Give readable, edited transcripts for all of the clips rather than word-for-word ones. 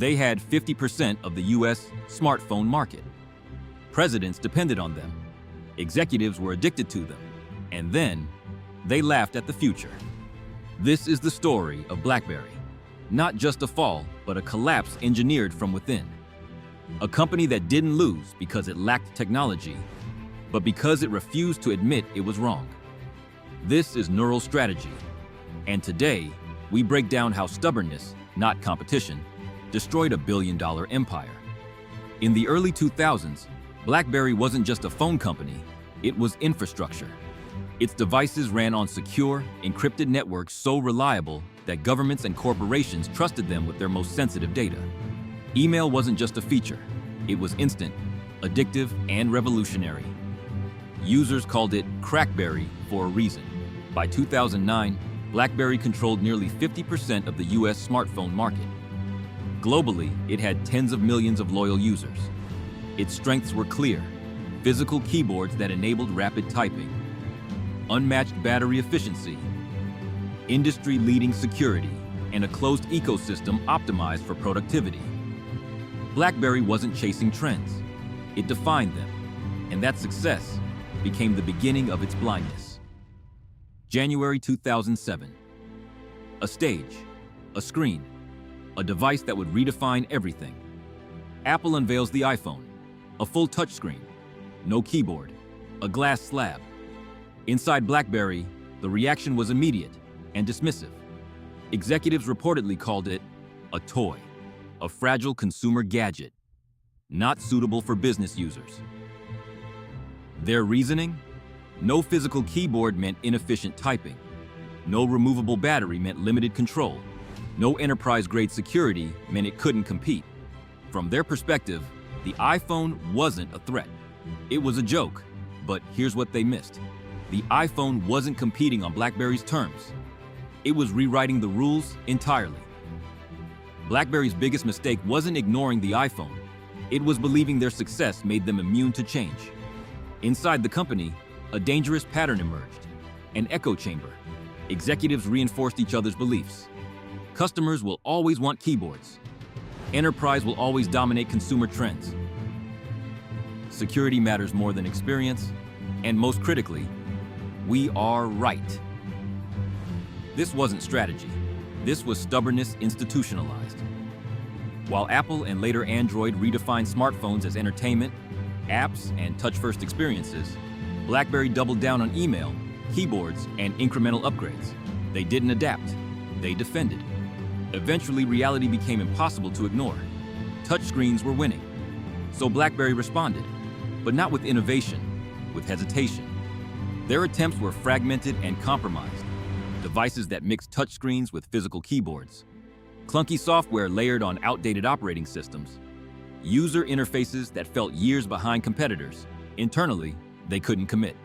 They had 50% of the US smartphone market. Presidents depended on them. Executives were addicted to them. And then, they laughed at the future. This is the story of BlackBerry. Not just a fall, but a collapse engineered from within. A company that didn't lose because it lacked technology, but because it refused to admit it was wrong. This is Neural Strategy. And today, we break down how stubbornness, not competition, destroyed a billion-dollar empire. In the early 2000s, BlackBerry wasn't just a phone company, it was infrastructure. Its devices ran on secure, encrypted networks so reliable that governments and corporations trusted them with their most sensitive data. Email wasn't just a feature, it was instant, addictive, and revolutionary. Users called it CrackBerry for a reason. By 2009, BlackBerry controlled nearly 50% of the US smartphone market. Globally, it had tens of millions of loyal users. Its strengths were clear: physical keyboards that enabled rapid typing, unmatched battery efficiency, industry-leading security, and a closed ecosystem optimized for productivity. BlackBerry wasn't chasing trends, it defined them, and that success became the beginning of its blindness. January 2007. A stage, a screen, a device that would redefine everything. Apple unveils the iPhone, a full touchscreen, no keyboard, a glass slab. Inside BlackBerry, the reaction was immediate and dismissive. Executives reportedly called it a toy, a fragile consumer gadget, not suitable for business users. Their reasoning? No physical keyboard meant inefficient typing. No removable battery meant limited control. No enterprise-grade security meant it couldn't compete. From their perspective, the iPhone wasn't a threat. It was a joke, but here's what they missed. The iPhone wasn't competing on BlackBerry's terms. It was rewriting the rules entirely. BlackBerry's biggest mistake wasn't ignoring the iPhone. It was believing their success made them immune to change. Inside the company, a dangerous pattern emerged, an echo chamber. Executives reinforced each other's beliefs. Customers will always want keyboards. Enterprise will always dominate consumer trends. Security matters more than experience, and most critically, we are right. This wasn't strategy. This was stubbornness institutionalized. While Apple and later Android redefined smartphones as entertainment, apps, and touch-first experiences, BlackBerry doubled down on email, keyboards, and incremental upgrades. They didn't adapt. They defended. Eventually, reality became impossible to ignore. Touchscreens were winning. So BlackBerry responded, but not with innovation, with hesitation. Their attempts were fragmented and compromised. Devices that mixed touchscreens with physical keyboards. Clunky software layered on outdated operating systems. User interfaces that felt years behind competitors. Internally, they couldn't commit.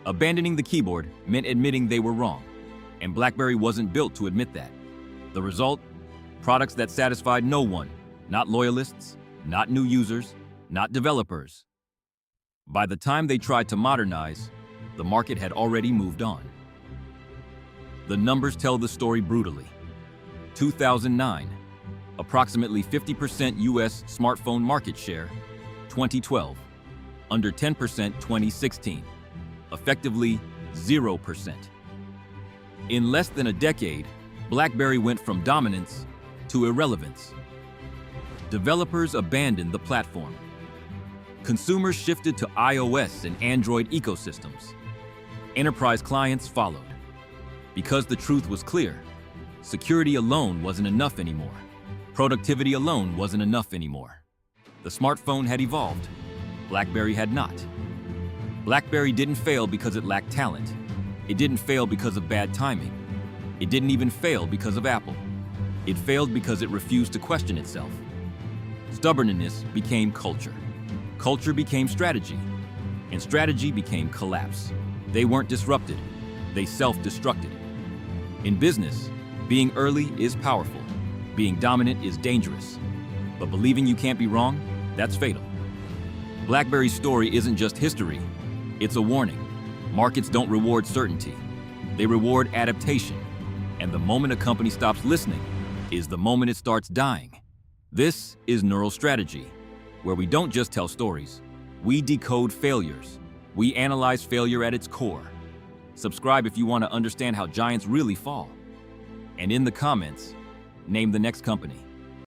Abandoning the keyboard meant admitting they were wrong, and BlackBerry wasn't built to admit that. The result? Products that satisfied no one, not loyalists, not new users, not developers. By the time they tried to modernize, the market had already moved on. The numbers tell the story brutally. 2009, approximately 50% US smartphone market share. 2012, under 10% 2016, effectively 0%. In less than a decade, BlackBerry went from dominance to irrelevance. Developers abandoned the platform. Consumers shifted to iOS and Android ecosystems. Enterprise clients followed. Because the truth was clear, security alone wasn't enough anymore. Productivity alone wasn't enough anymore. The smartphone had evolved. BlackBerry had not. BlackBerry didn't fail because it lacked talent. It didn't fail because of bad timing. It didn't even fail because of Apple. It failed because it refused to question itself. Stubbornness became culture. Culture became strategy. And strategy became collapse. They weren't disrupted. They self-destructed. In business, being early is powerful. Being dominant is dangerous. But believing you can't be wrong, that's fatal. BlackBerry's story isn't just history. It's a warning. Markets don't reward certainty. They reward adaptation. And the moment a company stops listening is the moment it starts dying. This is Neural Strategy, where we don't just tell stories, we decode failures. We analyze failure at its core. Subscribe if you want to understand how giants really fall. And in the comments, name the next company.